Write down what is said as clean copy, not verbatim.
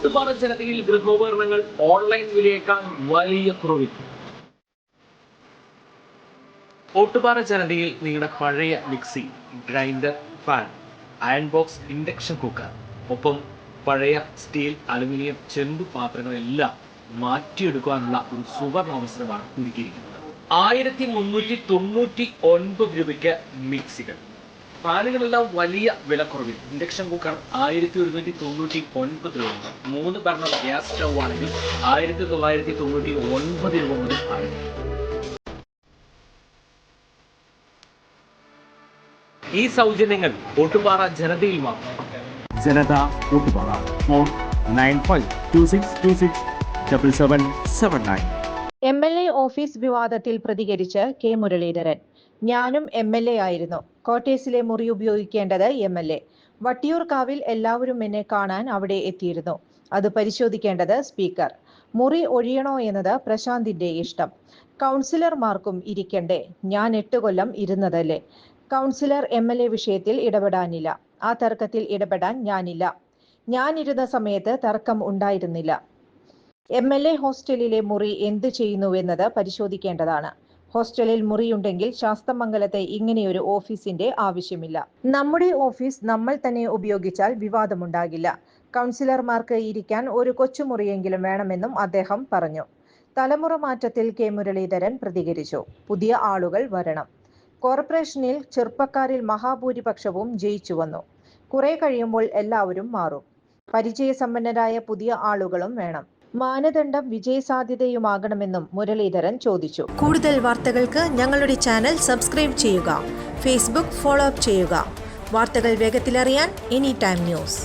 Ottupara ജനതയിൽ ഗൃഹോപകരണങ്ങൾ online വിലയേക്കാൾ വലിയ കുറവിൽ. ഓട്ടുപാറ ജനതയിൽ നിങ്ങളുടെ പഴയ mixie, grinder, fan, iron box, induction cooker, ഒപ്പം പഴയ സ്റ്റീൽ, അലുമിനിയം, ചെമ്പ് പാത്രങ്ങളെല്ലാം മാറ്റിയെടുക്കാനുള്ള ഒരു സുവർണ അവസരമാണ് ഒരുക്കിയിരിക്കുന്നത്. 1399 രൂപയ്ക്ക് മിക്സികൾ, ഫാനുകളെല്ലാം വലിയ വിലക്കുറവിൽ. ഇൻഡക്ഷൻ കുക്കർ 1199 രൂപ. 3 ബർണർ ഗ്യാസ് സ്റ്റൗ ആണെങ്കിൽ 1999 രൂപ മുതൽ ആരംഭിക്കും. ഈ സൗജന്യങ്ങൾ ഓട്ടുപാറ ജനതയിൽ മാത്രം. ജനത ഓട്ടുപാറ. ഫോൺ 9526267779. MLA ഓഫീസ് വിവാദത്തിൽ പ്രതികരിച്ച് കെ മുരളീധരൻ. ഞാനും MLA ആയിരുന്നു. കോട്ടേഴ്സിലെ മുറി ഉപയോഗിക്കേണ്ടത് MLA. വട്ടിയൂർക്കാവിൽ എല്ലാവരും എന്നെ കാണാൻ അവിടെ എത്തിയിരുന്നു. അത് പരിശോധിക്കേണ്ടത് സ്പീക്കർ. മുറി ഒഴിയണോ എന്നത് പ്രശാന്തിന്റെ ഇഷ്ടം. കൗൺസിലർമാർക്കും ഇരിക്കണ്ടേ? ഞാൻ 8 കൊല്ലം ഇരുന്നതല്ലേ. കൗൺസിലർ MLA വിഷയത്തിൽ ഇടപെടാനില്ല. ആ തർക്കത്തിൽ ഇടപെടാൻ ഞാനില്ല. ഞാനിരുന്ന സമയത്ത് തർക്കം ഉണ്ടായിരുന്നില്ല. MLA ഹോസ്റ്റലിലെ മുറി എന്ത് ചെയ്യുന്നുവെന്നത് പരിശോധിക്കേണ്ടതാണ്. ഹോസ്റ്റലിൽ മുറിയുണ്ടെങ്കിൽ ശാസ്തമംഗലത്തെ ഇങ്ങനെയൊരു ഓഫീസിന്റെ ആവശ്യമില്ല. നമ്മുടെ ഓഫീസ് നമ്മൾ തന്നെ ഉപയോഗിച്ചാൽ വിവാദമുണ്ടാകില്ല. കൗൺസിലർമാർക്ക് ഇരിക്കാൻ ഒരു കൊച്ചുമുറിയെങ്കിലും വേണമെന്നും അദ്ദേഹം പറഞ്ഞു. തലമുറ മാറ്റത്തിൽ കെ മുരളീധരൻ പ്രതികരിച്ചു. പുതിയ ആളുകൾ വരണം. കോർപ്പറേഷനിൽ ചെറുപ്പക്കാരിൽ മഹാഭൂരിപക്ഷവും ജയിച്ചു വന്നു. കുറെ കഴിയുമ്പോൾ എല്ലാവരും മാറും. പരിചയസമ്പന്നരായ പുതിയ ആളുകളും വേണം. മാനദണ്ഡം വിജയസാധ്യതയുമാകണമെന്നും മുരളീധരൻ ചോദിച്ചു. കൂടുതൽ വാർത്തകൾക്ക് ഞങ്ങളുടെ ചാനൽ സബ്സ്ക്രൈബ് ചെയ്യുക. ഫേസ്ബുക്ക് ഫോളോ അപ്പ് ചെയ്യുക. വാർത്തകൾ വേഗത്തിലറിയാൻ എനി ടൈം ന്യൂസ്.